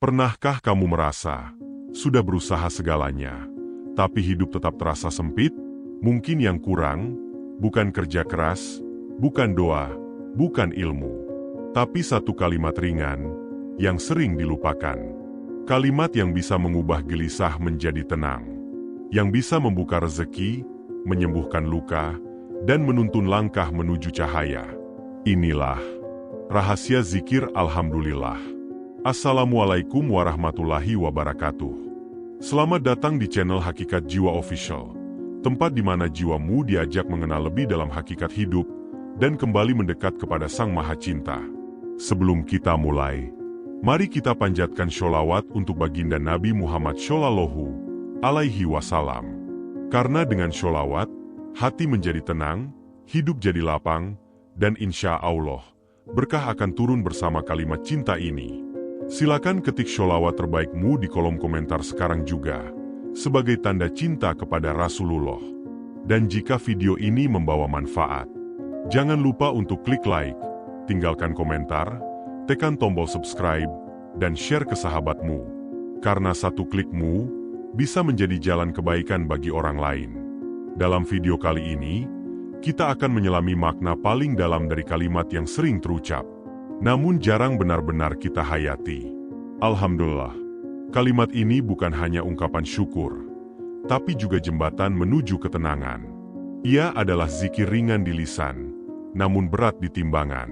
Pernahkah kamu merasa sudah berusaha segalanya, tapi hidup tetap terasa sempit? Mungkin yang kurang bukan kerja keras, bukan doa, bukan ilmu, tapi satu kalimat ringan yang sering dilupakan. Kalimat yang bisa mengubah gelisah menjadi tenang, yang bisa membuka rezeki, menyembuhkan luka, dan menuntun langkah menuju cahaya. Inilah rahasia zikir Alhamdulillah. Assalamualaikum warahmatullahi wabarakatuh. Selamat datang di channel Hakikat Jiwa Official, tempat di mana jiwamu diajak mengenal lebih dalam hakikat hidup dan kembali mendekat kepada Sang Maha Cinta. Sebelum kita mulai, mari kita panjatkan sholawat untuk baginda Nabi Muhammad Shallallahu Alaihi Wasallam. Karena dengan sholawat, hati menjadi tenang, hidup jadi lapang, dan insya Allah, berkah akan turun bersama kalimat cinta ini. Silakan ketik sholawat terbaikmu di kolom komentar sekarang juga, sebagai tanda cinta kepada Rasulullah. Dan jika video ini membawa manfaat, jangan lupa untuk klik like, tinggalkan komentar, tekan tombol subscribe, dan share ke sahabatmu. Karena satu klikmu bisa menjadi jalan kebaikan bagi orang lain. Dalam video kali ini, kita akan menyelami makna paling dalam dari kalimat yang sering terucap, namun jarang benar-benar kita hayati. Alhamdulillah, kalimat ini bukan hanya ungkapan syukur, tapi juga jembatan menuju ketenangan. Ia adalah zikir ringan di lisan, namun berat di timbangan.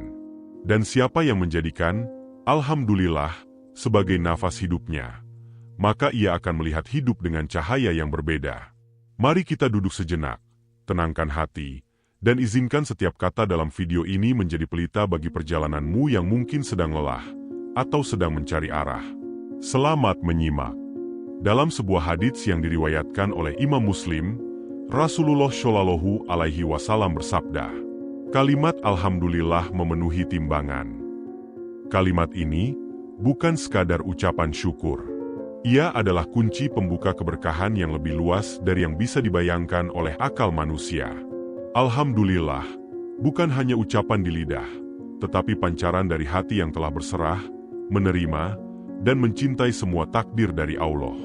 Dan siapa yang menjadikan Alhamdulillah sebagai nafas hidupnya, maka ia akan melihat hidup dengan cahaya yang berbeda. Mari kita duduk sejenak, tenangkan hati, dan izinkan setiap kata dalam video ini menjadi pelita bagi perjalananmu yang mungkin sedang lelah atau sedang mencari arah. Selamat menyimak. Dalam sebuah hadits yang diriwayatkan oleh Imam Muslim, Rasulullah Shallallahu Alaihi Wasallam bersabda, "Kalimat Alhamdulillah memenuhi timbangan." Kalimat ini bukan sekadar ucapan syukur. Ia adalah kunci pembuka keberkahan yang lebih luas dari yang bisa dibayangkan oleh akal manusia. Alhamdulillah, bukan hanya ucapan di lidah, tetapi pancaran dari hati yang telah berserah, menerima, dan mencintai semua takdir dari Allah.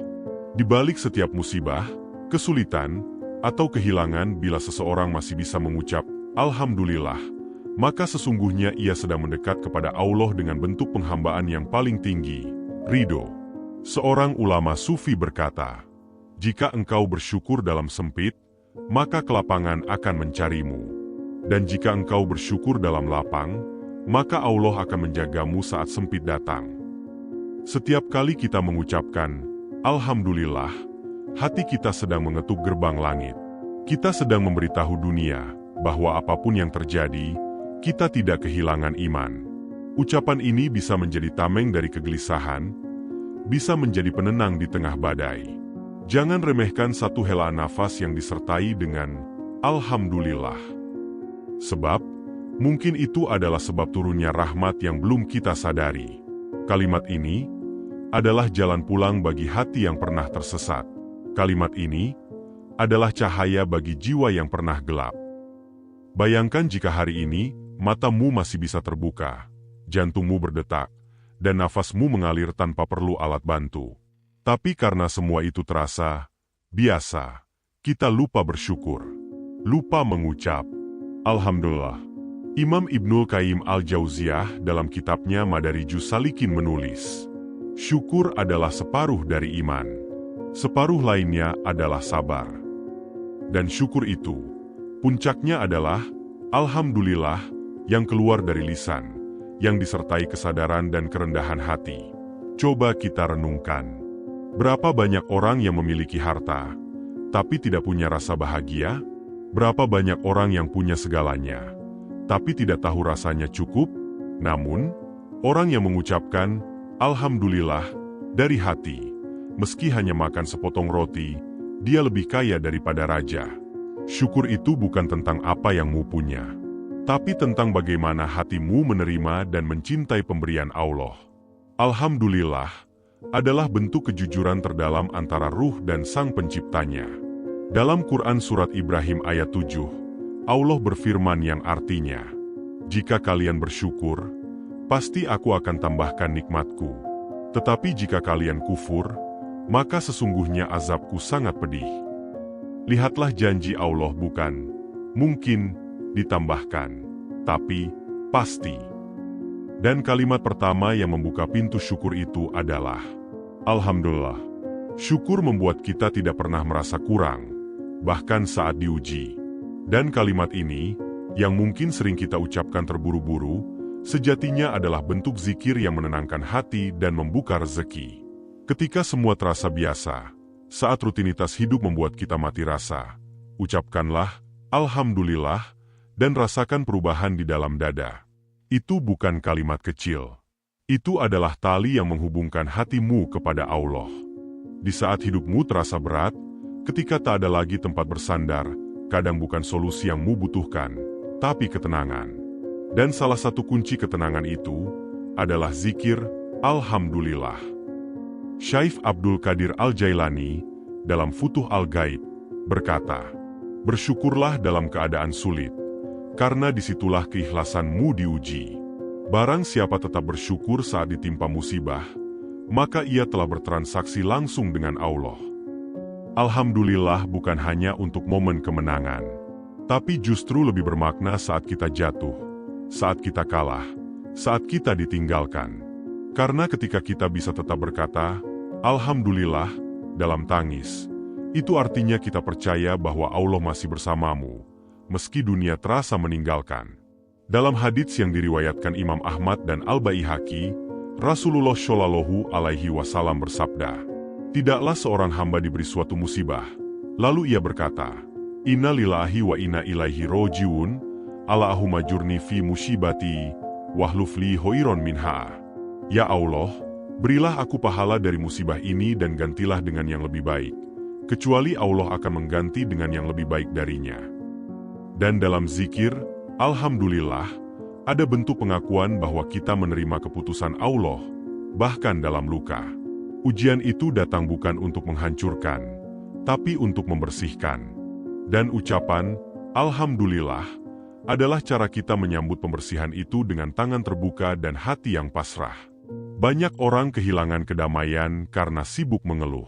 Di balik setiap musibah, kesulitan, atau kehilangan, bila seseorang masih bisa mengucap Alhamdulillah, maka sesungguhnya ia sedang mendekat kepada Allah dengan bentuk penghambaan yang paling tinggi, ridho. Seorang ulama sufi berkata, "Jika engkau bersyukur dalam sempit, maka kelapangan akan mencarimu. Dan jika engkau bersyukur dalam lapang, maka Allah akan menjagamu saat sempit datang." Setiap kali kita mengucapkan Alhamdulillah, hati kita sedang mengetuk gerbang langit. Kita sedang memberitahu dunia bahwa apapun yang terjadi, kita tidak kehilangan iman. Ucapan ini bisa menjadi tameng dari kegelisahan, bisa menjadi penenang di tengah badai. Jangan remehkan satu helaan nafas yang disertai dengan Alhamdulillah. Sebab, mungkin itu adalah sebab turunnya rahmat yang belum kita sadari. Kalimat ini adalah jalan pulang bagi hati yang pernah tersesat. Kalimat ini adalah cahaya bagi jiwa yang pernah gelap. Bayangkan jika hari ini, matamu masih bisa terbuka, jantungmu berdetak, dan nafasmu mengalir tanpa perlu alat bantu. Tapi karena semua itu terasa biasa, kita lupa bersyukur, lupa mengucap Alhamdulillah. Imam Ibnul Qayyim Al-Jauziyah dalam kitabnya Madarijus Salikin menulis, syukur adalah separuh dari iman, separuh lainnya adalah sabar. Dan syukur itu, puncaknya adalah Alhamdulillah yang keluar dari lisan, yang disertai kesadaran dan kerendahan hati. Coba kita renungkan. Berapa banyak orang yang memiliki harta, tapi tidak punya rasa bahagia? Berapa banyak orang yang punya segalanya, tapi tidak tahu rasanya cukup? Namun, orang yang mengucapkan Alhamdulillah dari hati, meski hanya makan sepotong roti, dia lebih kaya daripada raja. Syukur itu bukan tentang apa yang mu punya, tapi tentang bagaimana hatimu menerima dan mencintai pemberian Allah. Alhamdulillah adalah bentuk kejujuran terdalam antara ruh dan Sang Penciptanya. Dalam Quran Surat Ibrahim ayat 7, Allah berfirman yang artinya, "Jika kalian bersyukur, pasti aku akan tambahkan nikmatku. Tetapi jika kalian kufur, maka sesungguhnya azabku sangat pedih. Lihatlah janji Allah bukan mungkin ditambahkan, tapi pasti. Dan kalimat pertama yang membuka pintu syukur itu adalah Alhamdulillah. Syukur membuat kita tidak pernah merasa kurang, bahkan saat diuji. Dan kalimat ini, yang mungkin sering kita ucapkan terburu-buru, sejatinya adalah bentuk zikir yang menenangkan hati dan membuka rezeki. Ketika semua terasa biasa, saat rutinitas hidup membuat kita mati rasa, ucapkanlah Alhamdulillah dan rasakan perubahan di dalam dada. Itu bukan kalimat kecil. Itu adalah tali yang menghubungkan hatimu kepada Allah. Di saat hidupmu terasa berat, ketika tak ada lagi tempat bersandar, kadang bukan solusi yang mu butuhkan, tapi ketenangan. Dan salah satu kunci ketenangan itu adalah zikir Alhamdulillah. Syekh Abdul Qadir Al-Jailani dalam Futuh Al-Ghaib berkata, "Bersyukurlah dalam keadaan sulit, karena disitulah keikhlasanmu diuji. Barang siapa tetap bersyukur saat ditimpa musibah, maka ia telah bertransaksi langsung dengan Allah." Alhamdulillah bukan hanya untuk momen kemenangan, tapi justru lebih bermakna saat kita jatuh, saat kita kalah, saat kita ditinggalkan. Karena ketika kita bisa tetap berkata, Alhamdulillah, dalam tangis, itu artinya kita percaya bahwa Allah masih bersamamu, meski dunia terasa meninggalkan. Dalam hadits yang diriwayatkan Imam Ahmad dan Al-Baihaqi, Rasulullah Shallallahu Alaihi Wasallam bersabda, "Tidaklah seorang hamba diberi suatu musibah, lalu ia berkata, Inna lillahi wa inna ilaihi rojiun, Allahumma jurni fi musibati, wahluf li hoiron minha." Ya Allah, berilah aku pahala dari musibah ini dan gantilah dengan yang lebih baik, kecuali Allah akan mengganti dengan yang lebih baik darinya. Dan dalam zikir, Alhamdulillah, ada bentuk pengakuan bahwa kita menerima keputusan Allah, bahkan dalam luka. Ujian itu datang bukan untuk menghancurkan, tapi untuk membersihkan. Dan ucapan, Alhamdulillah, adalah cara kita menyambut pembersihan itu dengan tangan terbuka dan hati yang pasrah. Banyak orang kehilangan kedamaian karena sibuk mengeluh.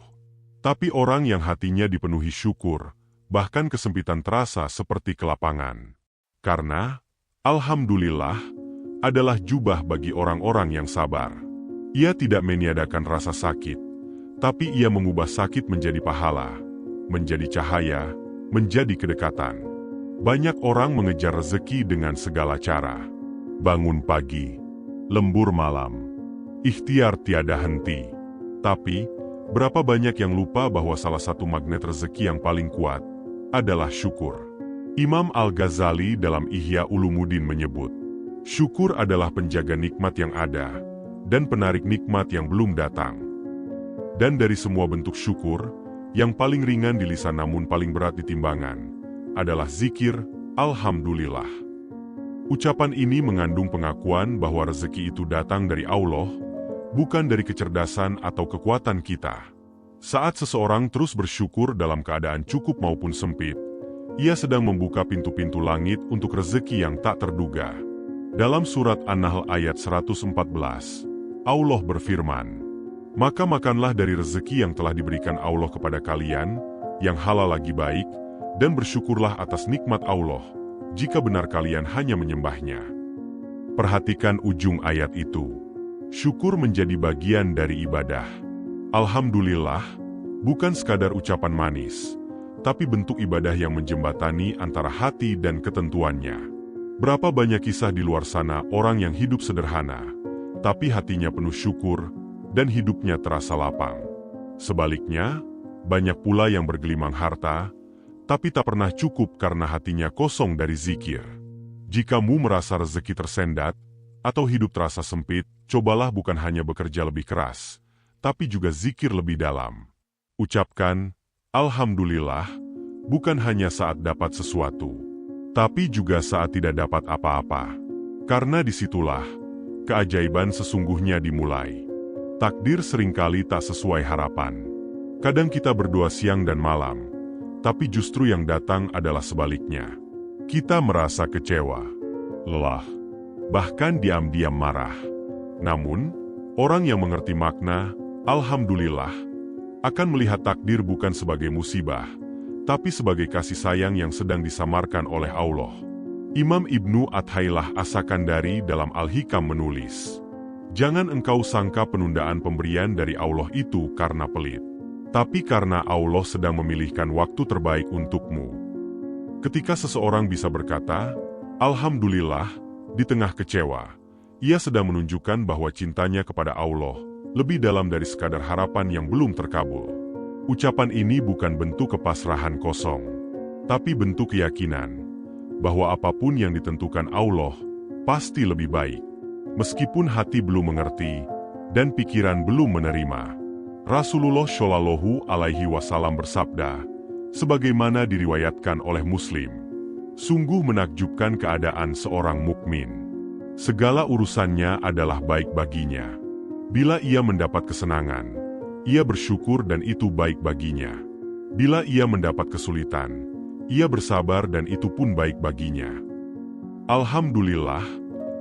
Tapi orang yang hatinya dipenuhi syukur, bahkan kesempitan terasa seperti kelapangan. Karena Alhamdulillah adalah jubah bagi orang-orang yang sabar. Ia tidak meniadakan rasa sakit, tapi ia mengubah sakit menjadi pahala, menjadi cahaya, menjadi kedekatan. Banyak orang mengejar rezeki dengan segala cara. Bangun pagi, lembur malam, ikhtiar tiada henti. Tapi, berapa banyak yang lupa bahwa salah satu magnet rezeki yang paling kuat adalah syukur. Imam Al-Ghazali dalam Ihya Ulumuddin menyebut, syukur adalah penjaga nikmat yang ada dan penarik nikmat yang belum datang. Dan dari semua bentuk syukur, yang paling ringan di lisan namun paling berat di timbangan adalah zikir Alhamdulillah. Ucapan ini mengandung pengakuan bahwa rezeki itu datang dari Allah, bukan dari kecerdasan atau kekuatan kita. Saat seseorang terus bersyukur dalam keadaan cukup maupun sempit, ia sedang membuka pintu-pintu langit untuk rezeki yang tak terduga. Dalam surat An-Nahl ayat 114, Allah berfirman, "Maka makanlah dari rezeki yang telah diberikan Allah kepada kalian, yang halal lagi baik, dan bersyukurlah atas nikmat Allah, jika benar kalian hanya menyembahnya." Perhatikan ujung ayat itu. Syukur menjadi bagian dari ibadah. Alhamdulillah, bukan sekadar ucapan manis, tapi bentuk ibadah yang menjembatani antara hati dan ketentuannya. Berapa banyak kisah di luar sana orang yang hidup sederhana, tapi hatinya penuh syukur, dan hidupnya terasa lapang. Sebaliknya, banyak pula yang bergelimang harta, tapi tak pernah cukup karena hatinya kosong dari zikir. Jika mu merasa rezeki tersendat, atau hidup terasa sempit, cobalah bukan hanya bekerja lebih keras, tapi juga zikir lebih dalam. Ucapkan, Alhamdulillah, bukan hanya saat dapat sesuatu, tapi juga saat tidak dapat apa-apa. Karena disitulah, keajaiban sesungguhnya dimulai. Takdir seringkali tak sesuai harapan. Kadang kita berdoa siang dan malam, tapi justru yang datang adalah sebaliknya. Kita merasa kecewa, lelah, bahkan diam-diam marah. Namun, Orang yang mengerti makna, alhamdulillah, akan melihat takdir bukan sebagai musibah, tapi sebagai kasih sayang yang sedang disamarkan oleh Allah. Imam Ibnu Athailah As-Sakandari dalam Al-Hikam menulis, "Jangan engkau sangka penundaan pemberian dari Allah itu karena pelit, tapi karena Allah sedang memilihkan waktu terbaik untukmu." Ketika seseorang bisa berkata, "Alhamdulillah," di tengah kecewa, ia sedang menunjukkan bahwa cintanya kepada Allah lebih dalam dari sekadar harapan yang belum terkabul. Ucapan ini bukan bentuk kepasrahan kosong, tapi bentuk keyakinan bahwa apapun yang ditentukan Allah pasti lebih baik. Meskipun hati belum mengerti dan pikiran belum menerima. Rasulullah Shallallahu Alaihi Wasallam bersabda, sebagaimana diriwayatkan oleh Muslim, "Sungguh menakjubkan keadaan seorang mukmin. Segala urusannya adalah baik baginya. Bila ia mendapat kesenangan, ia bersyukur dan itu baik baginya. Bila ia mendapat kesulitan, ia bersabar dan itu pun baik baginya." Alhamdulillah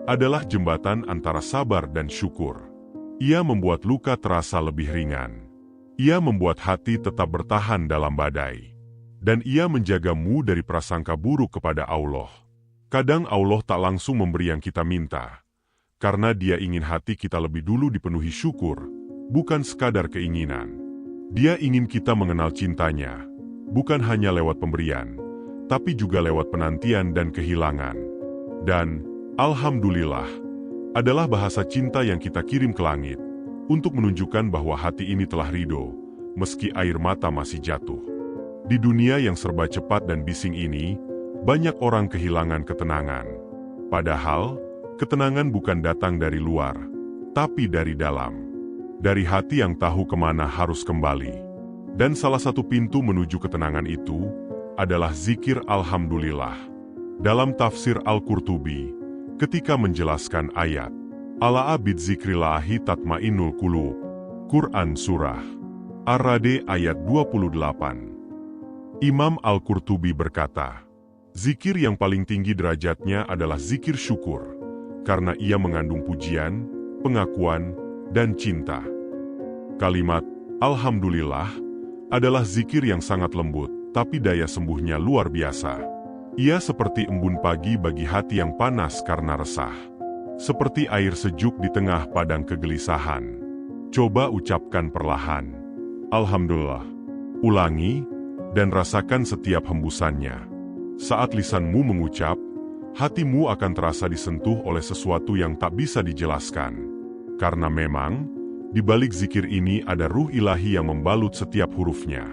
adalah jembatan antara sabar dan syukur. Ia membuat luka terasa lebih ringan. Ia membuat hati tetap bertahan dalam badai. Dan ia menjagamu dari prasangka buruk kepada Allah. Kadang Allah tak langsung memberi yang kita minta, karena Dia ingin hati kita lebih dulu dipenuhi syukur, bukan sekadar keinginan. Dia ingin kita mengenal cintanya, bukan hanya lewat pemberian, tapi juga lewat penantian dan kehilangan. Dan, alhamdulillah, adalah bahasa cinta yang kita kirim ke langit, untuk menunjukkan bahwa hati ini telah ridho, meski air mata masih jatuh. Di dunia yang serba cepat dan bising ini, banyak orang kehilangan ketenangan. Padahal, ketenangan bukan datang dari luar, tapi dari dalam. Dari hati yang tahu kemana harus kembali. Dan salah satu pintu menuju ketenangan itu adalah zikir alhamdulillah. Dalam tafsir Al-Qurtubi, ketika menjelaskan ayat "Ala abid zikrillahi tatmainul qulub", Quran Surah Ar-Ra'd ayat 28. Imam Al-Qurtubi berkata, zikir yang paling tinggi derajatnya adalah zikir syukur, karena ia mengandung pujian, pengakuan, dan cinta. Kalimat alhamdulillah adalah zikir yang sangat lembut, tapi daya sembuhnya luar biasa. Ia seperti embun pagi bagi hati yang panas karena resah. Seperti air sejuk di tengah padang kegelisahan. Coba ucapkan perlahan, alhamdulillah. Ulangi, dan rasakan setiap hembusannya. Saat lisanmu mengucap, hatimu akan terasa disentuh oleh sesuatu yang tak bisa dijelaskan. Karena memang, di balik zikir ini ada ruh ilahi yang membalut setiap hurufnya.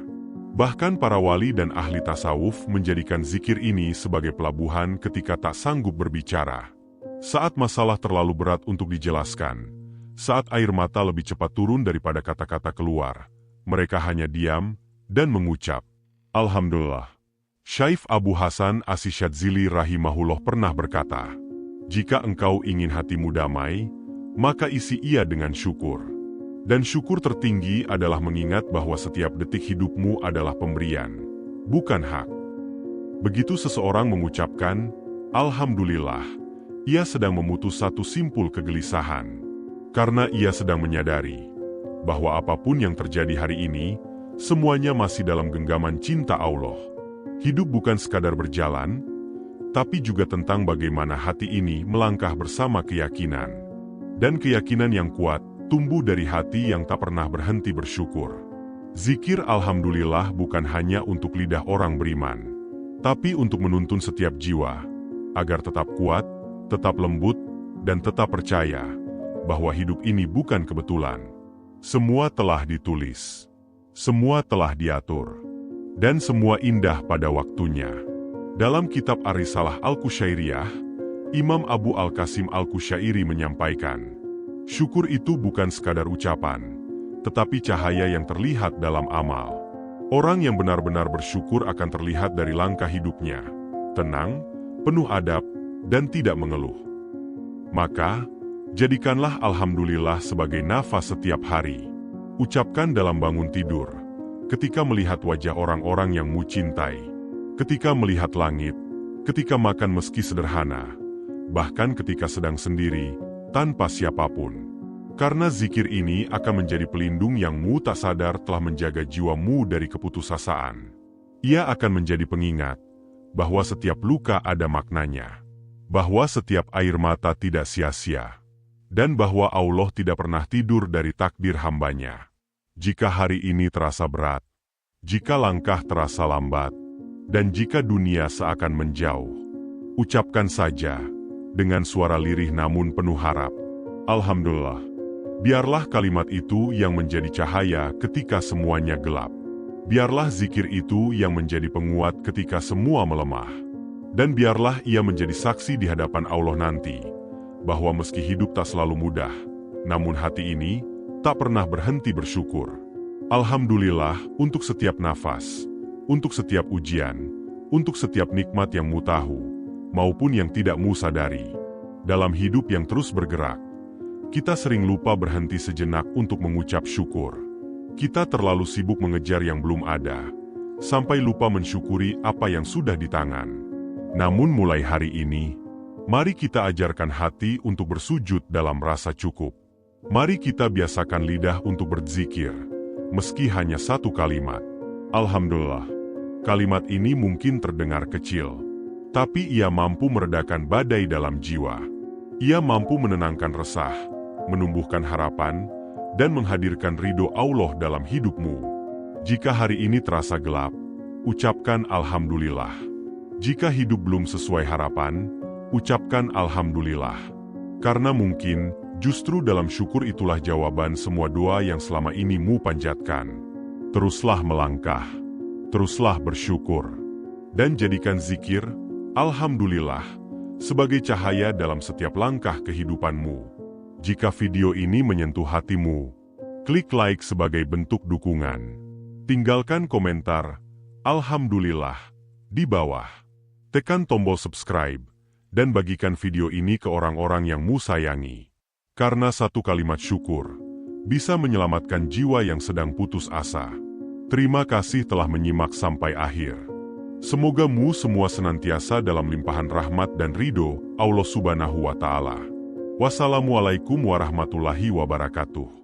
Bahkan para wali dan ahli tasawuf menjadikan zikir ini sebagai pelabuhan ketika tak sanggup berbicara. Saat masalah terlalu berat untuk dijelaskan, saat air mata lebih cepat turun daripada kata-kata keluar, mereka hanya diam dan mengucap, alhamdulillah. Syaikh Abu Hasan Asy-Syadzili rahimahullah pernah berkata, jika engkau ingin hatimu damai, maka isi ia dengan syukur. Dan syukur tertinggi adalah mengingat bahwa setiap detik hidupmu adalah pemberian, bukan hak. Begitu seseorang mengucapkan, alhamdulillah, ia sedang memutus satu simpul kegelisahan. Karena ia sedang menyadari bahwa apapun yang terjadi hari ini, semuanya masih dalam genggaman cinta Allah. Hidup bukan sekadar berjalan, tapi juga tentang bagaimana hati ini melangkah bersama keyakinan. Dan keyakinan yang kuat, tumbuh dari hati yang tak pernah berhenti bersyukur. Zikir alhamdulillah bukan hanya untuk lidah orang beriman, tapi untuk menuntun setiap jiwa, agar tetap kuat, tetap lembut, dan tetap percaya bahwa hidup ini bukan kebetulan. Semua telah ditulis, semua telah diatur, dan semua indah pada waktunya. Dalam kitab Ar-Risalah Al-Qusyairiyah, Imam Abu Al-Qasim Al-Qusyairi menyampaikan, syukur itu bukan sekadar ucapan, tetapi cahaya yang terlihat dalam amal. Orang yang benar-benar bersyukur akan terlihat dari langkah hidupnya, tenang, penuh adab, dan tidak mengeluh. Maka, jadikanlah alhamdulillah sebagai nafas setiap hari. Ucapkan dalam bangun tidur, ketika melihat wajah orang-orang yang mu cintai, ketika melihat langit, ketika makan meski sederhana, bahkan ketika sedang sendiri, tanpa siapapun. Karena zikir ini akan menjadi pelindung yang mu tak sadar telah menjaga jiwamu dari keputusasaan. Ia akan menjadi pengingat bahwa setiap luka ada maknanya, bahwa setiap air mata tidak sia-sia, dan bahwa Allah tidak pernah tidur dari takdir hambanya. Jika hari ini terasa berat, jika langkah terasa lambat, dan jika dunia seakan menjauh, ucapkan saja dengan suara lirih namun penuh harap, Alhamdulillah. Biarlah kalimat itu yang menjadi cahaya ketika semuanya gelap. Biarlah zikir itu yang menjadi penguat ketika semua melemah. Dan biarlah ia menjadi saksi di hadapan Allah nanti, bahwa meski hidup tak selalu mudah, namun hati ini tak pernah berhenti bersyukur. Alhamdulillah untuk setiap nafas, untuk setiap ujian, untuk setiap nikmat yang mu tahu, maupun yang tidak mu sadari. Dalam hidup yang terus bergerak, kita sering lupa berhenti sejenak untuk mengucap syukur. Kita terlalu sibuk mengejar yang belum ada, sampai lupa mensyukuri apa yang sudah di tangan. Namun mulai hari ini, mari kita ajarkan hati untuk bersujud dalam rasa cukup. Mari kita biasakan lidah untuk berzikir, meski hanya satu kalimat. Alhamdulillah. Kalimat ini mungkin terdengar kecil, tapi ia mampu meredakan badai dalam jiwa. Ia mampu menenangkan resah, menumbuhkan harapan, dan menghadirkan ridho Allah dalam hidupmu. Jika hari ini terasa gelap, ucapkan Alhamdulillah. Jika hidup belum sesuai harapan, ucapkan Alhamdulillah. Karena mungkin, justru dalam syukur itulah jawaban semua doa yang selama ini mu panjatkan. Teruslah melangkah, teruslah bersyukur, dan jadikan zikir, Alhamdulillah, sebagai cahaya dalam setiap langkah kehidupanmu. Jika video ini menyentuh hatimu, klik like sebagai bentuk dukungan. Tinggalkan komentar, Alhamdulillah, di bawah. Tekan tombol subscribe, dan bagikan video ini ke orang-orang yang mu sayangi. Karena satu kalimat syukur, bisa menyelamatkan jiwa yang sedang putus asa. Terima kasih telah menyimak sampai akhir. Semoga mu semua senantiasa dalam limpahan rahmat dan ridho Allah Subhanahu wa Ta'ala. Wassalamualaikum warahmatullahi wabarakatuh.